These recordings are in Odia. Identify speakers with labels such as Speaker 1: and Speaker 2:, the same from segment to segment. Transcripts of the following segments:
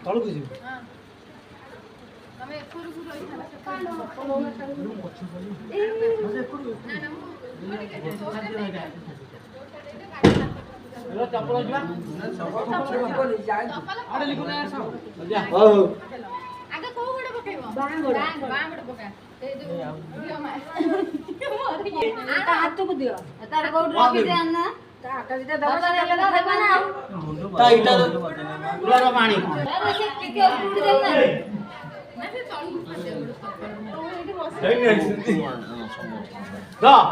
Speaker 1: ତଳକୁ ଯିବୁ ଚପଲ ଯିବା
Speaker 2: ଆଗ କୋଉ ଗୋଟେ ପକେଇବ ବାଁ ଗୋଟେ ପକା ସେଇ ଯୋଉ ତା ହାତକୁ ଦିଅ ତାର କୋଉଠି ରଖି ଦେ ନା ତା ହାତ ଦିଟା ଦବା ନା
Speaker 1: ତା ଇଟା ଗୁଲାର ପାଣି
Speaker 2: ସେ ଟିକେ ଉଡି ଦେ ନା ନା ସେ ତଳକୁ ପଡିଯାଉ ଏଇଠି ବସି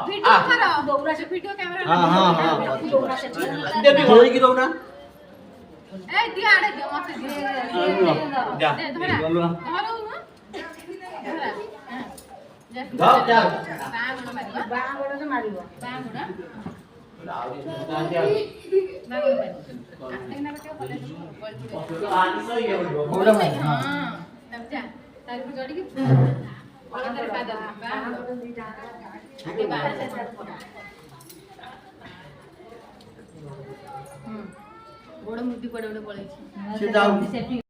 Speaker 2: ଭିଡିଓ କର ଦୌରା ସେ ଭିଡିଓ କ୍ୟାମେରା ଦୌରା ସେ
Speaker 1: ଦେବି ଧରିକି ଦଉନା
Speaker 2: ଏ ଦିଅ ଆଡେ ଦିଅ ମତେ ଦିଅ
Speaker 1: ଯା
Speaker 2: ଧରା
Speaker 1: ଗଲୁ
Speaker 2: ଧରଉ
Speaker 1: ଧର ଯା
Speaker 2: ବାଁ ଗୋଡରେ ମାରିବ ବାଁ ଗୋଡ ଗୋଡ ମୁଦି କୁଆଡେ ଗୋଟେ ପଳେଇଛି।